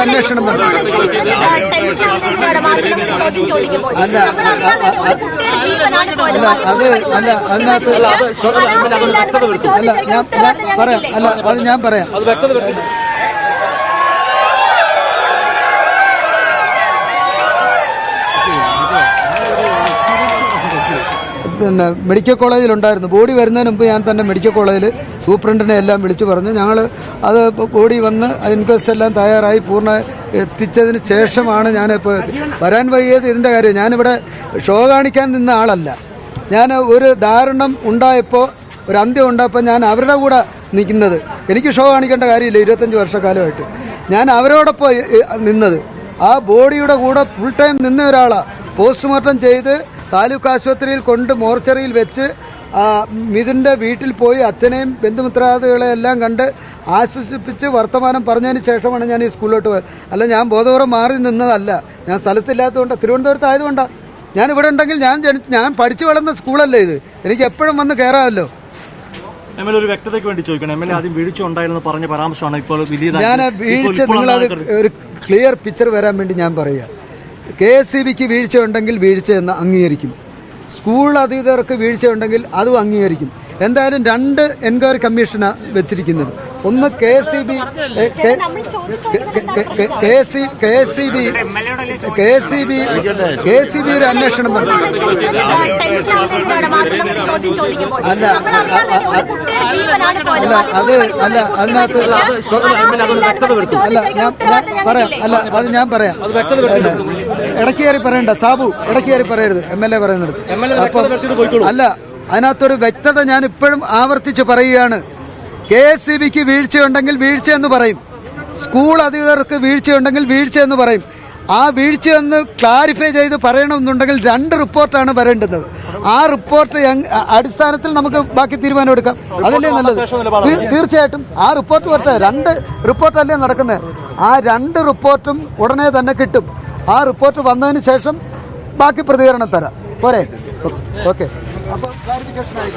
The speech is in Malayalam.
അന്വേഷണം അല്ല അത് അല്ല അതിനകത്ത് അല്ല ഞാൻ പറയാം അല്ല അത് ഞാൻ പറയാം പിന്നെ മെഡിക്കൽ കോളേജിലുണ്ടായിരുന്നു. ബോഡി വരുന്നതിന് മുമ്പ് ഞാൻ തന്നെ മെഡിക്കൽ കോളേജിൽ സൂപ്രണ്ടിനെ എല്ലാം വിളിച്ചു പറഞ്ഞു. ഞങ്ങൾ അത് ബോഡി വന്ന് ഇൻക്വസ്റ്റ് എല്ലാം തയ്യാറായി പൂർണ്ണ എത്തിച്ചതിന് ശേഷമാണ് ഞാനിപ്പോൾ വരാൻ വൈകിയത്. ഇതിൻ്റെ കാര്യം ഞാനിവിടെ ഷോ കാണിക്കാൻ നിന്ന ആളല്ല. ഞാൻ ഒരു ദാരുണം ഉണ്ടായപ്പോൾ ഒരു അന്ത്യം ഉണ്ടായപ്പോൾ ഞാൻ അവരുടെ കൂടെ നിൽക്കുന്നത്. എനിക്ക് ഷോ കാണിക്കേണ്ട കാര്യമില്ല. 25 വർഷക്കാലമായിട്ട് ഞാൻ അവരോടൊപ്പം നിന്നത്. ആ ബോഡിയുടെ കൂടെ ഫുൾ ടൈം നിന്ന ഒരാളാണ്. പോസ്റ്റ്മോർട്ടം ചെയ്ത് താലൂക്ക് ആശുപത്രിയിൽ കൊണ്ട് മോർച്ചറിയിൽ വെച്ച് മിഥുൻ്റെ വീട്ടിൽ പോയി അച്ഛനെയും ബന്ധുമിത്രാദികളെയും എല്ലാം കണ്ട് ആശ്വസിപ്പിച്ച് വർത്തമാനം പറഞ്ഞതിന് ശേഷമാണ് ഞാൻ ഈ സ്കൂളിലോട്ട് പോയത്. അല്ല ഞാൻ ബോധപൂർവ്വം മാറി നിന്നതല്ല. ഞാൻ സ്ഥലത്തില്ലാത്തതുകൊണ്ട് തിരുവനന്തപുരത്തായതുകൊണ്ടാണ്. ഞാൻ ഇവിടെ ഉണ്ടെങ്കിൽ ഞാൻ പഠിച്ചു വളർന്ന സ്കൂളല്ലേ ഇത്. എനിക്ക് എപ്പോഴും വന്ന് കയറാമല്ലോ. ഒരു വ്യക്തതയ്ക്ക് വേണ്ടി ചോദിക്കണം. ആദ്യം വീഴ്ച ഉണ്ടായിരുന്നു പറഞ്ഞ പരാമർശമാണ് ഇപ്പോൾ ഞാൻ വീഴ്ച നിങ്ങളത് ഒരു ക്ലിയർ പിക്ചർ വരാൻ വേണ്ടി ഞാൻ പറയുക. KSEBക്ക് വീഴ്ച ഉണ്ടെങ്കിൽ വീഴ്ചയെന്ന് അംഗീകരിക്കും. സ്കൂൾ അധികൃതർക്ക് വീഴ്ച ഉണ്ടെങ്കിൽ അതും അംഗീകരിക്കും. എന്തായാലും 2 എൻക്വയറി കമ്മീഷനാണ് വെച്ചിരിക്കുന്നത്. ഒന്ന് KSEB ഒരു അന്വേഷണം നടത്തും. അല്ല അല്ല അത് അല്ല അതിനകത്ത് അല്ല ഞാൻ പറയാം അല്ല അത് ഞാൻ പറയാം. ഇടയ്ക്ക് കയറി പറയണ്ട സാബു, ഇടയ്ക്ക് കയറി പറയരുത്. MLA പറയുന്നത്. അപ്പം അല്ല അതിനകത്തൊരു വ്യക്തത ഞാൻ ഇപ്പോഴും ആവർത്തിച്ച് പറയുകയാണ്. KSEBക്ക് വീഴ്ചയുണ്ടെങ്കിൽ വീഴ്ചയെന്ന് പറയും. സ്കൂൾ അധികൃതർക്ക് വീഴ്ചയുണ്ടെങ്കിൽ വീഴ്ചയെന്ന് പറയും. ആ വീഴ്ചയൊന്ന് ക്ലാരിഫൈ ചെയ്ത് പറയണമെന്നുണ്ടെങ്കിൽ 2 റിപ്പോർട്ടാണ് വരേണ്ടത്. ആ റിപ്പോർട്ട് അടിസ്ഥാനത്തിൽ നമുക്ക് ബാക്കി തീരുമാനം എടുക്കാം. അതല്ലേ നല്ലത്? തീർച്ചയായിട്ടും ആ റിപ്പോർട്ട് വരട്ടെ. 2 റിപ്പോർട്ടല്ലേ നടക്കുന്നത്. ആ 2 റിപ്പോർട്ടും ഉടനെ തന്നെ കിട്ടും. ആ റിപ്പോർട്ട് വന്നതിന് ശേഷം ബാക്കി പ്രതികരണം തരാം. പോരെ? ഓക്കെ. അപ്പോൾ ക്ലാരിഫിക്കേഷൻ ആയി.